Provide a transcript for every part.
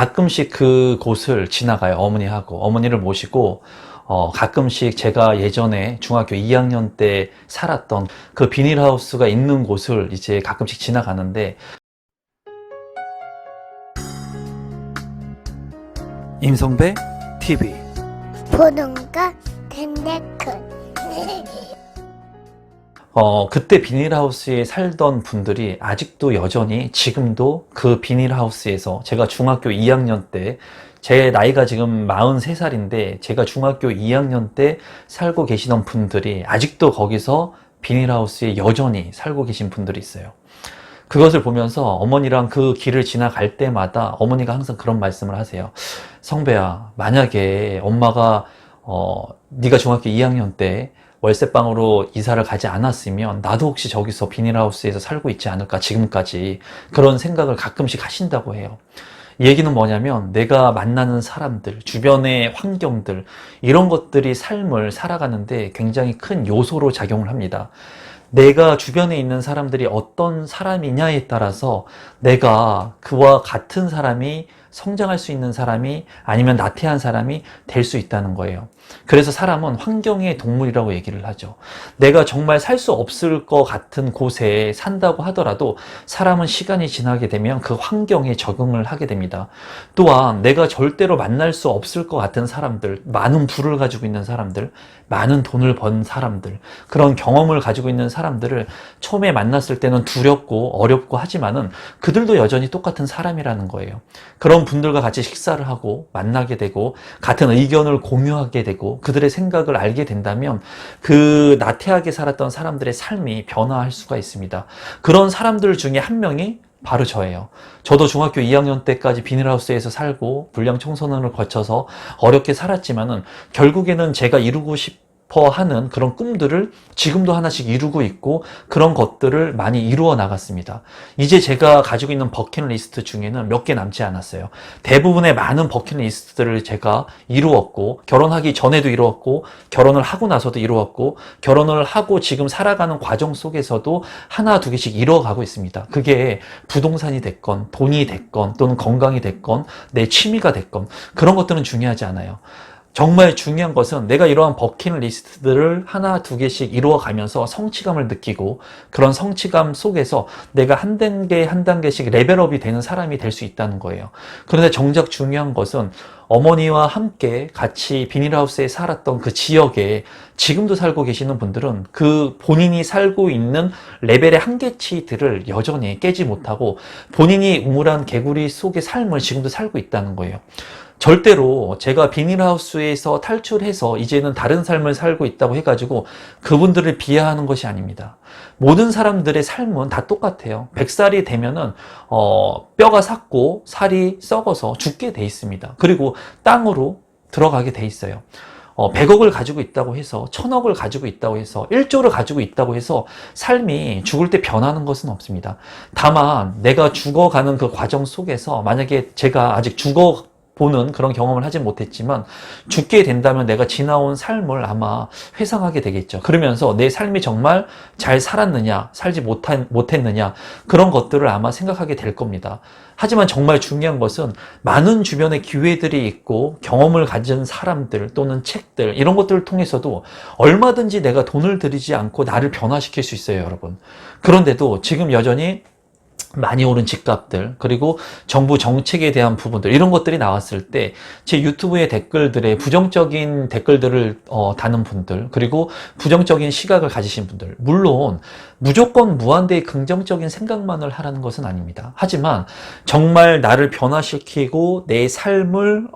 가끔씩 그곳을 지나가요. 어머니를 모시고 가끔씩 제가 예전에 중학교 2학년 때 살았던 그 비닐하우스가 있는 곳을 이제 가끔씩 지나가는데, 임성배 TV 보동과 덴데크 그때 비닐하우스에 살던 분들이 아직도 여전히 지금도 그 비닐하우스에서, 제가 중학교 2학년 때, 제 나이가 지금 43살인데 제가 중학교 2학년 때 살고 계시던 분들이 아직도 거기서 비닐하우스에 여전히 살고 계신 분들이 있어요. 그것을 보면서 어머니랑 그 길을 지나갈 때마다 어머니가 항상 그런 말씀을 하세요. 성배야, 만약에 엄마가 네가 중학교 2학년 때 월세방으로 이사를 가지 않았으면 나도 혹시 저기서 비닐하우스에서 살고 있지 않을까, 지금까지. 그런 생각을 가끔씩 하신다고 해요. 이 얘기는 뭐냐면, 내가 만나는 사람들, 주변의 환경들, 이런 것들이 삶을 살아가는데 굉장히 큰 요소로 작용을 합니다. 내가 주변에 있는 사람들이 어떤 사람이냐에 따라서 내가 그와 같은 사람이, 성장할 수 있는 사람이, 아니면 나태한 사람이 될 수 있다는 거예요. 그래서 사람은 환경의 동물이라고 얘기를 하죠. 내가 정말 살 수 없을 것 같은 곳에 산다고 하더라도 사람은 시간이 지나게 되면 그 환경에 적응을 하게 됩니다. 또한 내가 절대로 만날 수 없을 것 같은 사람들, 많은 부를 가지고 있는 사람들, 많은 돈을 번 사람들, 그런 경험을 가지고 있는 사람들을 처음에 만났을 때는 두렵고 어렵고 하지만은 그들도 여전히 똑같은 사람이라는 거예요. 그런 분들과 같이 식사를 하고 만나게 되고 같은 의견을 공유하게 되고 그들의 생각을 알게 된다면 그 나태하게 살았던 사람들의 삶이 변화할 수가 있습니다. 그런 사람들 중에 한 명이 바로 저예요. 저도 중학교 2학년 때까지 비닐하우스에서 살고 불량 청소년을 거쳐서 어렵게 살았지만은 결국에는 제가 이루고 싶어 하는 그런 꿈들을 지금도 하나씩 이루고 있고, 그런 것들을 많이 이루어 나갔습니다. 이제 제가 가지고 있는 버킷리스트 중에는 몇 개 남지 않았어요. 대부분의 많은 버킷리스트들을 제가 이루었고, 결혼하기 전에도 이루었고, 결혼을 하고 나서도 이루었고, 결혼을 하고 지금 살아가는 과정 속에서도 하나 두 개씩 이루어가고 있습니다. 그게 부동산이 됐건 돈이 됐건 또는 건강이 됐건 내 취미가 됐건 그런 것들은 중요하지 않아요. 정말 중요한 것은 내가 이러한 버킷리스트들을 하나 두 개씩 이루어가면서 성취감을 느끼고, 그런 성취감 속에서 내가 한 단계 한 단계씩 레벨업이 되는 사람이 될 수 있다는 거예요. 그런데 정작 중요한 것은 어머니와 함께 같이 비닐하우스에 살았던 그 지역에 지금도 살고 계시는 분들은 그 본인이 살고 있는 레벨의 한계치들을 여전히 깨지 못하고 본인이 우물한 개구리 속의 삶을 지금도 살고 있다는 거예요. 절대로 제가 비닐하우스에서 탈출해서 이제는 다른 삶을 살고 있다고 해가지고 그분들을 비하하는 것이 아닙니다. 모든 사람들의 삶은 다 똑같아요. 100살이 되면은 뼈가 삭고 살이 썩어서 죽게 돼 있습니다. 그리고 땅으로 들어가게 돼 있어요. 100억을 가지고 있다고 해서, 1000억을 가지고 있다고 해서, 1조를 가지고 있다고 해서 삶이 죽을 때 변하는 것은 없습니다. 다만 내가 죽어가는 그 과정 속에서, 만약에 제가 아직 보는 그런 경험을 하지 못했지만 죽게 된다면 내가 지나온 삶을 아마 회상하게 되겠죠. 그러면서 내 삶이 정말 잘 살았느냐, 살지 못했느냐, 그런 것들을 아마 생각하게 될 겁니다. 하지만 정말 중요한 것은 많은 주변에 기회들이 있고 경험을 가진 사람들 또는 책들, 이런 것들을 통해서도 얼마든지 내가 돈을 들이지 않고 나를 변화시킬 수 있어요, 여러분. 그런데도 지금 여전히 많이 오른 집값들, 그리고 정부 정책에 대한 부분들, 이런 것들이 나왔을 때 제 유튜브의 댓글들에 부정적인 댓글들을 다는 분들, 그리고 부정적인 시각을 가지신 분들, 물론 무조건 무한대의 긍정적인 생각만을 하라는 것은 아닙니다. 하지만 정말 나를 변화시키고 내 삶을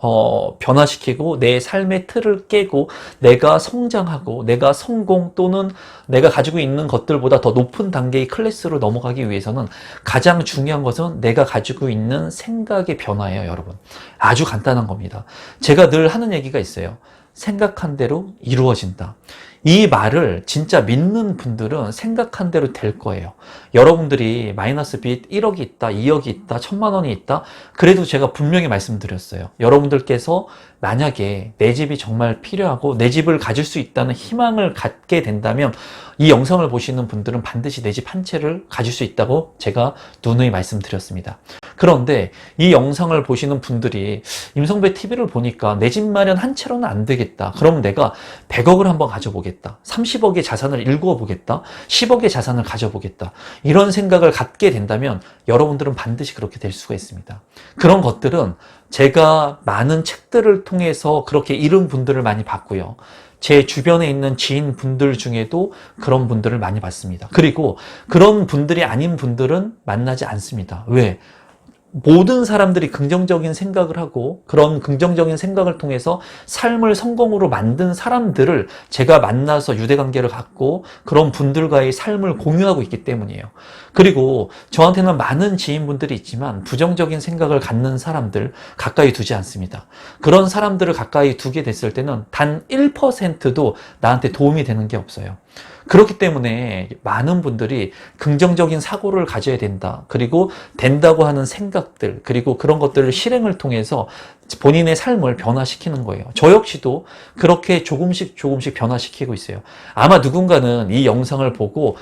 변화시키고 내 삶의 틀을 깨고 내가 성장하고 내가 성공 또는 내가 가지고 있는 것들보다 더 높은 단계의 클래스로 넘어가기 위해서는 가장 중요한 것은 내가 가지고 있는 생각의 변화예요, 여러분. 아주 간단한 겁니다. 제가 늘 하는 얘기가 있어요. 생각한 대로 이루어진다. 이 말을 진짜 믿는 분들은 생각한 대로 될 거예요. 여러분들이 마이너스 빚 1억이 있다, 2억이 있다, 1000만 원이 있다. 그래도 제가 분명히 말씀드렸어요. 여러분들께서 만약에 내 집이 정말 필요하고 내 집을 가질 수 있다는 희망을 갖게 된다면 이 영상을 보시는 분들은 반드시 내 집 한 채를 가질 수 있다고 제가 누누이 말씀드렸습니다. 그런데 이 영상을 보시는 분들이 임성배 TV를 보니까 내 집 마련 한 채로는 안 되겠다. 그럼 내가 100억을 한번 가져보겠다. 30억의 자산을 일구어 보겠다. 10억의 자산을 가져보겠다. 이런 생각을 갖게 된다면 여러분들은 반드시 그렇게 될 수가 있습니다. 그런 것들은 제가 많은 책들을 통해서 그렇게 이룬 분들을 많이 봤고요. 제 주변에 있는 지인분들 중에도 그런 분들을 많이 봤습니다. 그리고 그런 분들이 아닌 분들은 만나지 않습니다. 왜? 모든 사람들이 긍정적인 생각을 하고 그런 긍정적인 생각을 통해서 삶을 성공으로 만든 사람들을 제가 만나서 유대관계를 갖고 그런 분들과의 삶을 공유하고 있기 때문이에요. 그리고 저한테는 많은 지인분들이 있지만 부정적인 생각을 갖는 사람들 가까이 두지 않습니다. 그런 사람들을 가까이 두게 됐을 때는 단 1%도 나한테 도움이 되는 게 없어요. 그렇기 때문에 많은 분들이 긍정적인 사고를 가져야 된다. 그리고 된다고 하는 생각들, 그리고 그런 것들을 실행을 통해서 본인의 삶을 변화시키는 거예요. 저 역시도 그렇게 조금씩 변화시키고 있어요. 아마 누군가는 이 영상을 보고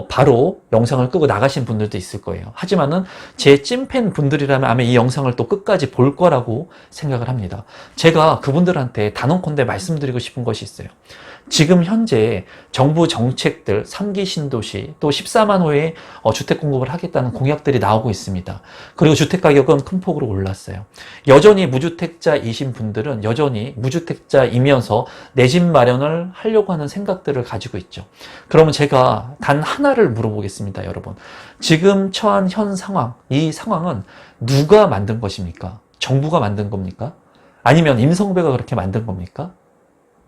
바로 영상을 끄고 나가신 분들도 있을 거예요. 하지만은 제 찐팬 분들이라면 아마 이 영상을 또 끝까지 볼 거라고 생각을 합니다. 제가 그분들한테 단언컨대 말씀드리고 싶은 것이 있어요. 지금 현재 정부 정책들 3기 신도시 또 14만 호의 주택 공급을 하겠다는 공약들이 나오고 있습니다. 그리고 주택 가격은 큰 폭으로 올랐어요. 여전히 무주택자이신 분들은 여전히 무주택자이면서 내 집 마련을 하려고 하는 생각들을 가지고 있죠. 그러면 제가 단 하나를 물어보겠습니다, 여러분. 지금 처한 현 상황, 이 상황은 누가 만든 것입니까? 정부가 만든 겁니까? 아니면 임성배가 그렇게 만든 겁니까?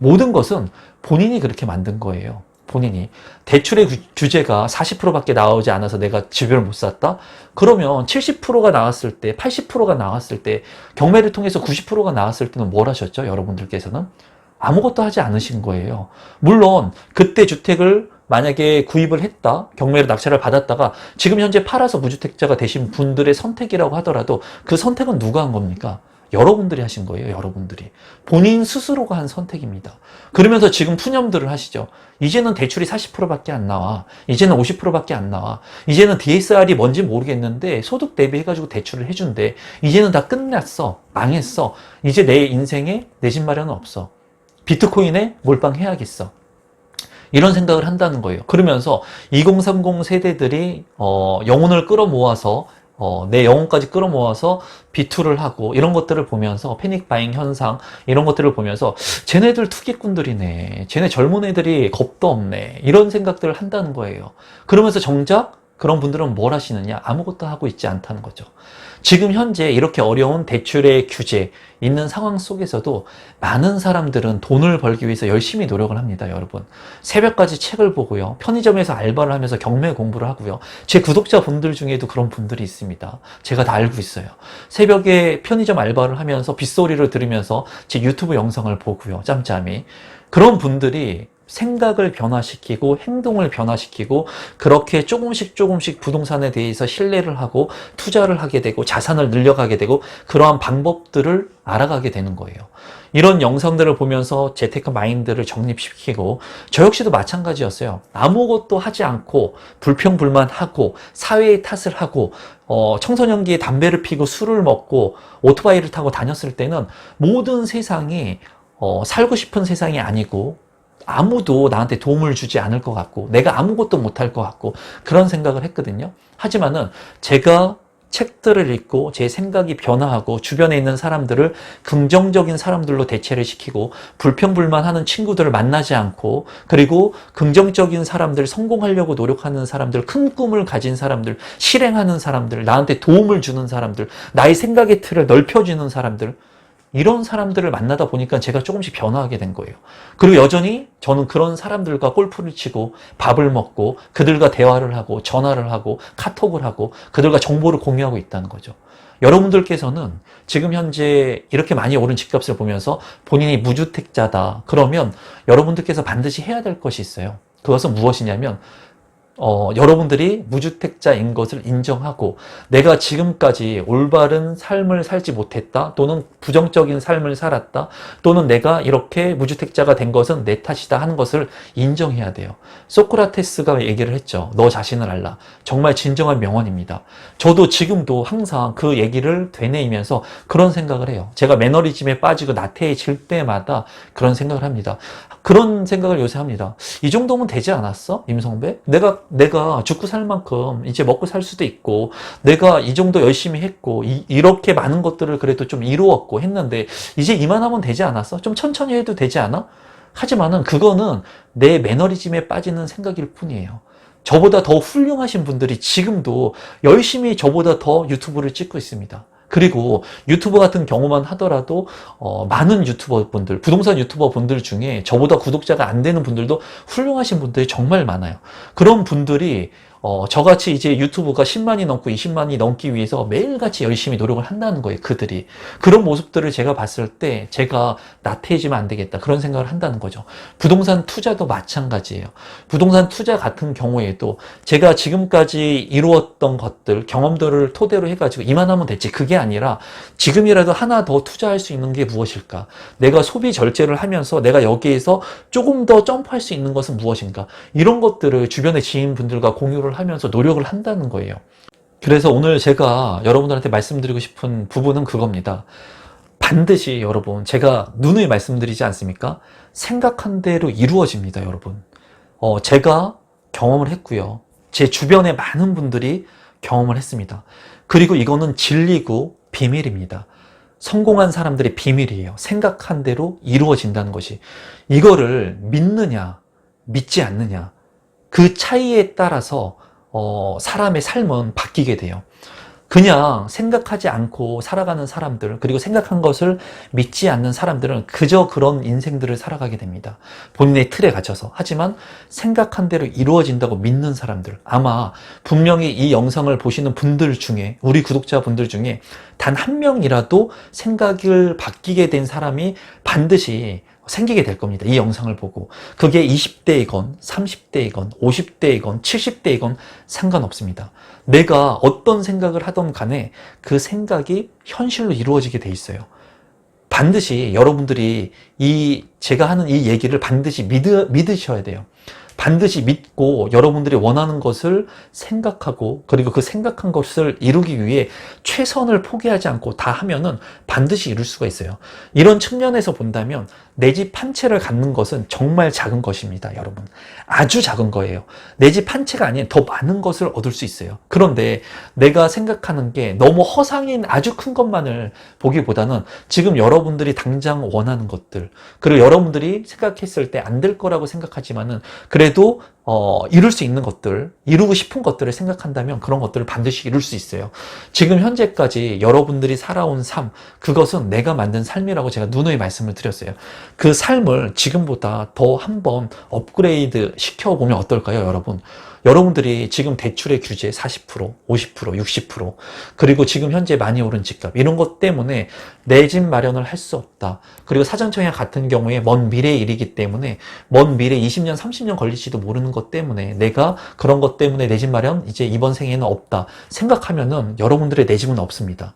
모든 것은 본인이 그렇게 만든 거예요. 본인이. 대출의 규제가 40%밖에 나오지 않아서 내가 집을 못 샀다? 그러면 70%가 나왔을 때, 80%가 나왔을 때, 경매를 통해서 90%가 나왔을 때는 뭘 하셨죠? 여러분들께서는? 아무것도 하지 않으신 거예요. 물론 그때 주택을 만약에 구입을 했다, 경매로 낙찰을 받았다가 지금 현재 팔아서 무주택자가 되신 분들의 선택이라고 하더라도 그 선택은 누가 한 겁니까? 여러분들이 하신 거예요, 여러분들이. 본인 스스로가 한 선택입니다. 그러면서 지금 푸념들을 하시죠. 이제는 대출이 40%밖에 안 나와. 이제는 50%밖에 안 나와. 이제는 DSR이 뭔지 모르겠는데 소득 대비해가지고 대출을 해준대. 이제는 다 끝났어. 망했어. 이제 내 인생에 내 집 마련은 없어. 비트코인에 몰빵해야겠어. 이런 생각을 한다는 거예요. 그러면서 2030 세대들이 영혼을 끌어모아서 내 영혼까지 끌어모아서 비투를 하고 이런 것들을 보면서 패닉 바잉 현상 이런 것들을 보면서 쟤네들 투기꾼들이네. 쟤네 젊은 애들이 겁도 없네. 이런 생각들을 한다는 거예요. 그러면서 정작 그런 분들은 뭘 하시느냐? 아무것도 하고 있지 않다는 거죠. 지금 현재 이렇게 어려운 대출의 규제 있는 상황 속에서도 많은 사람들은 돈을 벌기 위해서 열심히 노력을 합니다, 여러분. 새벽까지 책을 보고요. 편의점에서 알바를 하면서 경매 공부를 하고요. 제 구독자분들 중에도 그런 분들이 있습니다. 제가 다 알고 있어요. 새벽에 편의점 알바를 하면서 빗소리를 들으면서 제 유튜브 영상을 보고요. 짬짬이. 그런 분들이 생각을 변화시키고 행동을 변화시키고 그렇게 조금씩 부동산에 대해서 신뢰를 하고 투자를 하게 되고 자산을 늘려가게 되고 그러한 방법들을 알아가게 되는 거예요. 이런 영상들을 보면서 재테크 마인드를 정립시키고 저 역시도 마찬가지였어요. 아무것도 하지 않고 불평불만하고 사회의 탓을 하고 청소년기에 담배를 피고 술을 먹고 오토바이를 타고 다녔을 때는 모든 세상이 살고 싶은 세상이 아니고 아무도 나한테 도움을 주지 않을 것 같고 내가 아무것도 못할 것 같고 그런 생각을 했거든요. 하지만은 제가 책들을 읽고 제 생각이 변화하고 주변에 있는 사람들을 긍정적인 사람들로 대체를 시키고 불평불만하는 친구들을 만나지 않고 그리고 긍정적인 사람들, 성공하려고 노력하는 사람들, 큰 꿈을 가진 사람들, 실행하는 사람들, 나한테 도움을 주는 사람들, 나의 생각의 틀을 넓혀주는 사람들 이런 사람들을 만나다 보니까 제가 조금씩 변화하게 된 거예요. 그리고 여전히 저는 그런 사람들과 골프를 치고 밥을 먹고 그들과 대화를 하고 전화를 하고 카톡을 하고 그들과 정보를 공유하고 있다는 거죠. 여러분들께서는 지금 현재 이렇게 많이 오른 집값을 보면서 본인이 무주택자다. 그러면 여러분들께서 반드시 해야 될 것이 있어요. 그것은 무엇이냐면 여러분들이 무주택자인 것을 인정하고 내가 지금까지 올바른 삶을 살지 못했다 또는 부정적인 삶을 살았다 또는 내가 이렇게 무주택자가 된 것은 내 탓이다 하는 것을 인정해야 돼요. 소크라테스가 얘기를 했죠. 너 자신을 알라. 정말 진정한 명언입니다. 저도 지금도 항상 그 얘기를 되뇌이면서 그런 생각을 해요. 제가 매너리즘에 빠지고 나태해질 때마다 그런 생각을 합니다. 그런 생각을 요새 합니다. 이 정도면 되지 않았어? 임성배? 내가 죽고 살 만큼 이제 먹고 살 수도 있고, 내가 이 정도 열심히 했고, 이렇게 많은 것들을 그래도 좀 이루었고 했는데, 이제 이만하면 되지 않았어? 좀 천천히 해도 되지 않아? 하지만은 그거는 내 매너리즘에 빠지는 생각일 뿐이에요. 저보다 더 훌륭하신 분들이 지금도 열심히 저보다 더 유튜브를 찍고 있습니다. 그리고 유튜브 같은 경우만 하더라도 많은 유튜버 분들, 부동산 유튜버 분들 중에 저보다 구독자가 안 되는 분들도 훌륭하신 분들이 정말 많아요. 그런 분들이 저같이 이제 유튜브가 10만이 넘고 20만이 넘기 위해서 매일같이 열심히 노력을 한다는 거예요, 그들이. 그런 모습들을 제가 봤을 때 제가 나태해지면 안 되겠다, 그런 생각을 한다는 거죠. 부동산 투자도 마찬가지예요. 부동산 투자 같은 경우에도 제가 지금까지 이루었던 것들, 경험들을 토대로 해가지고 이만하면 됐지, 그게 아니라 지금이라도 하나 더 투자할 수 있는 게 무엇일까? 내가 소비 절제를 하면서 내가 여기에서 조금 더 점프할 수 있는 것은 무엇인가? 이런 것들을 주변의 지인분들과 공유를 하면서 노력을 한다는 거예요. 그래서 오늘 제가 여러분들한테 말씀드리고 싶은 부분은 그겁니다. 반드시 여러분, 제가 누누이 말씀드리지 않습니까? 생각한 대로 이루어집니다, 여러분. 제가 경험을 했고요. 제 주변에 많은 분들이 경험을 했습니다. 그리고 이거는 진리고 비밀입니다. 성공한 사람들의 비밀이에요. 생각한 대로 이루어진다는 것이. 이거를 믿느냐, 믿지 않느냐, 그 차이에 따라서 사람의 삶은 바뀌게 돼요. 그냥 생각하지 않고 살아가는 사람들, 그리고 생각한 것을 믿지 않는 사람들은 그저 그런 인생들을 살아가게 됩니다. 본인의 틀에 갇혀서. 하지만 생각한 대로 이루어진다고 믿는 사람들, 아마 분명히 이 영상을 보시는 분들 중에, 우리 구독자분들 중에 단 한 명이라도 생각을 바뀌게 된 사람이 반드시 생기게 될 겁니다. 이 영상을 보고. 그게 20대이건 30대이건 50대이건 70대이건 상관없습니다. 내가 어떤 생각을 하던 간에 그 생각이 현실로 이루어지게 돼 있어요. 반드시 여러분들이 제가 하는 이 얘기를 반드시 믿으셔야 돼요. 반드시 믿고 여러분들이 원하는 것을 생각하고, 그리고 그 생각한 것을 이루기 위해 최선을 포기하지 않고 다 하면은 반드시 이룰 수가 있어요. 이런 측면에서 본다면 내 집 한 채를 갖는 것은 정말 작은 것입니다, 여러분. 아주 작은 거예요. 내 집 한 채가 아닌 더 많은 것을 얻을 수 있어요. 그런데 내가 생각하는 게 너무 허상인 아주 큰 것만을 보기보다는 지금 여러분들이 당장 원하는 것들, 그리고 여러분들이 생각했을 때 안 될 거라고 생각하지만은 그래도 이룰 수 있는 것들, 이루고 싶은 것들을 생각한다면 그런 것들을 반드시 이룰 수 있어요. 지금 현재까지 여러분들이 살아온 삶, 그것은 내가 만든 삶이라고 제가 누누이 말씀을 드렸어요. 그 삶을 지금보다 더 한번 업그레이드 시켜보면 어떨까요, 여러분? 여러분들이 지금 대출의 규제 40%, 50%, 60%, 그리고 지금 현재 많이 오른 집값, 이런 것 때문에 내 집 마련을 할 수 없다. 그리고 사전청약 같은 경우에 먼 미래의 일이기 때문에 먼 미래 20년, 30년 걸릴지도 모르는 것 때문에 내가 그런 것 때문에 내 집 마련 이제 이번 생에는 없다 생각하면은 여러분들의 내 집은 없습니다.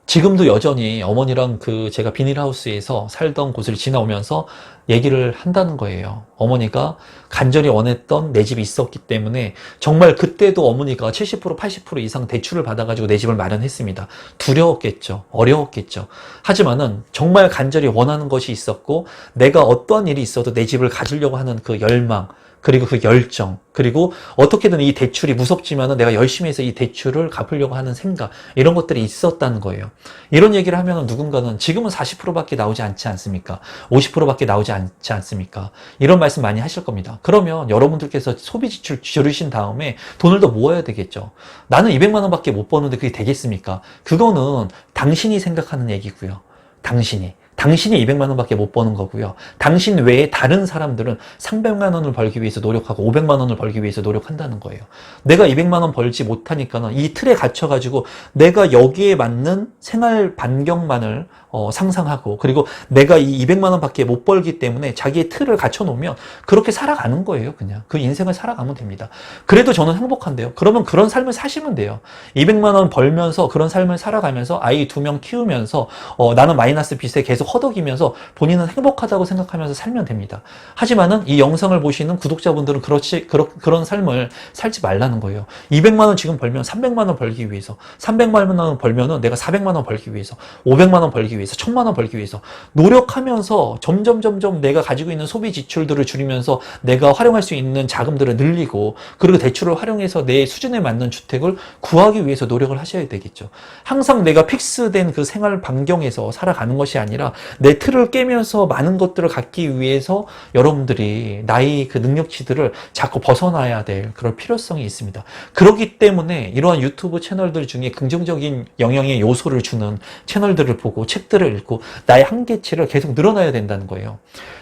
지금도 여전히 어머니랑 제가 비닐하우스에서 살던 곳을 지나오면서 얘기를 한다는 거예요. 어머니가 간절히 원했던 내 집이 있었기 때문에 정말 그때도 어머니가 70%, 80% 이상 대출을 받아가지고 내 집을 마련했습니다. 두려웠겠죠. 어려웠겠죠. 하지만은 정말 간절히 원하는 것이 있었고 내가 어떠한 일이 있어도 내 집을 가지려고 하는 그 열망, 그리고 그 열정, 그리고 어떻게든 이 대출이 무섭지만은 내가 열심히 해서 이 대출을 갚으려고 하는 생각, 이런 것들이 있었다는 거예요. 이런 얘기를 하면 누군가는 지금은 40%밖에 나오지 않지 않습니까? 50%밖에 나오지 않지 않습니까? 이런 말씀 많이 하실 겁니다. 그러면 여러분들께서 소비 지출 줄이신 다음에 돈을 더 모아야 되겠죠. 나는 200만 원밖에 못 버는데 그게 되겠습니까? 그거는 당신이 생각하는 얘기고요. 당신이. 당신이 200만 원밖에 못 버는 거고요. 당신 외에 다른 사람들은 300만 원을 벌기 위해서 노력하고 500만 원을 벌기 위해서 노력한다는 거예요. 내가 200만 원 벌지 못하니까는 이 틀에 갇혀가지고 내가 여기에 맞는 생활 반경만을 상상하고, 그리고 내가 이 200만 원밖에 못 벌기 때문에 자기의 틀을 갖춰놓으면 그렇게 살아가는 거예요. 그냥 그 인생을 살아가면 됩니다. 그래도 저는 행복한데요. 그러면 그런 삶을 사시면 돼요. 200만 원 벌면서 그런 삶을 살아가면서 아이 2명 키우면서 나는 마이너스 빚에 계속 허덕이면서 본인은 행복하다고 생각하면서 살면 됩니다. 하지만은 이 영상을 보시는 구독자분들은 그런 삶을 살지 말라는 거예요. 200만 원 지금 벌면 300만 원 벌기 위해서, 300만 원 벌면은 내가 400만 원 벌기 위해서, 500만 원 벌기 위해서, 1000만 원 벌기 위해서 노력하면서 점점 내가 가지고 있는 소비 지출들을 줄이면서 내가 활용할 수 있는 자금들을 늘리고, 그리고 대출을 활용해서 내 수준에 맞는 주택을 구하기 위해서 노력을 하셔야 되겠죠. 항상 내가 픽스된 그 생활 반경에서 살아가는 것이 아니라 내 틀을 깨면서 많은 것들을 갖기 위해서 여러분들이 나의 그 능력치들을 자꾸 벗어나야 될 그런 필요성이 있습니다. 그렇기 때문에 이러한 유튜브 채널들 중에 긍정적인 영향의 요소를 주는 채널들을 보고 책들을 읽고 나의 한계치를 계속 늘어나야 된다는 거예요.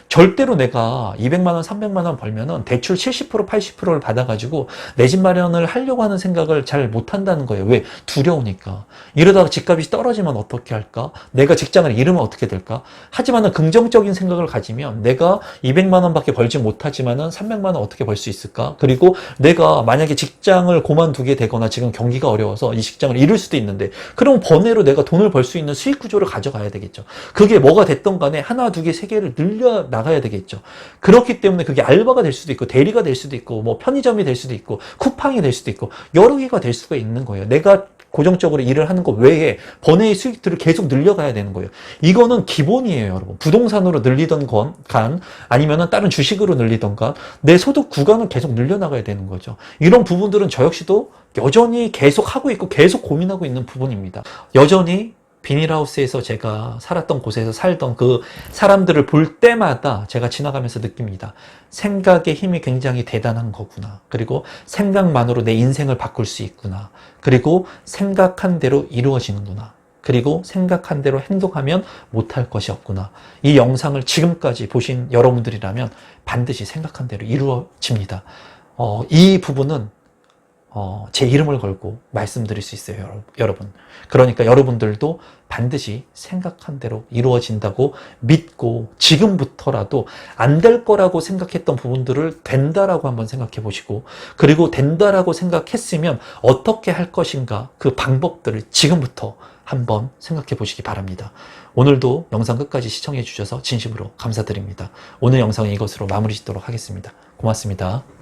절대로 내가 200만 원, 300만 원 벌면은 대출 70%, 80%를 받아가지고 내 집 마련을 하려고 하는 생각을 잘 못한다는 거예요. 왜? 두려우니까. 이러다가 집값이 떨어지면 어떻게 할까? 내가 직장을 잃으면 어떻게 될까? 하지만은 긍정적인 생각을 가지면 내가 200만 원밖에 벌지 못하지만은 300만 원 어떻게 벌 수 있을까? 그리고 내가 만약에 직장을 그만두게 되거나 지금 경기가 어려워서 이 직장을 잃을 수도 있는데, 그럼 번외로 내가 돈을 벌 수 있는 수익 구조를 가져가야 되겠죠. 그게 뭐가 됐던 간에 하나, 두 개, 세 개를 늘려 나가야 되겠죠. 그렇기 때문에 그게 알바가 될 수도 있고 대리가 될 수도 있고 뭐 편의점이 될 수도 있고 쿠팡이 될 수도 있고 여러 개가 될 수가 있는 거예요. 내가 고정적으로 일을 하는 것 외에 번외의 수익들을 계속 늘려가야 되는 거예요. 이거는 기본이에요, 여러분. 부동산으로 늘리던 간 아니면은 다른 주식으로 늘리던가 내 소득 구간을 계속 늘려나가야 되는 거죠. 이런 부분들은 저 역시도 여전히 계속 하고 있고 계속 고민하고 있는 부분입니다. 여전히 비닐하우스에서 제가 살았던 곳에서 살던 그 사람들을 볼 때마다 제가 지나가면서 느낍니다. 생각의 힘이 굉장히 대단한 거구나. 그리고 생각만으로 내 인생을 바꿀 수 있구나. 그리고 생각한 대로 이루어지는구나. 그리고 생각한 대로 행동하면 못할 것이 없구나. 이 영상을 지금까지 보신 여러분들이라면 반드시 생각한 대로 이루어집니다. 이 부분은 제 이름을 걸고 말씀드릴 수 있어요, 여러분. 그러니까 여러분들도 반드시 생각한 대로 이루어진다고 믿고 지금부터라도 안 될 거라고 생각했던 부분들을 된다라고 한번 생각해 보시고, 그리고 된다라고 생각했으면 어떻게 할 것인가 그 방법들을 지금부터 한번 생각해 보시기 바랍니다. 오늘도 영상 끝까지 시청해 주셔서 진심으로 감사드립니다. 오늘 영상은 이것으로 마무리 짓도록 하겠습니다. 고맙습니다.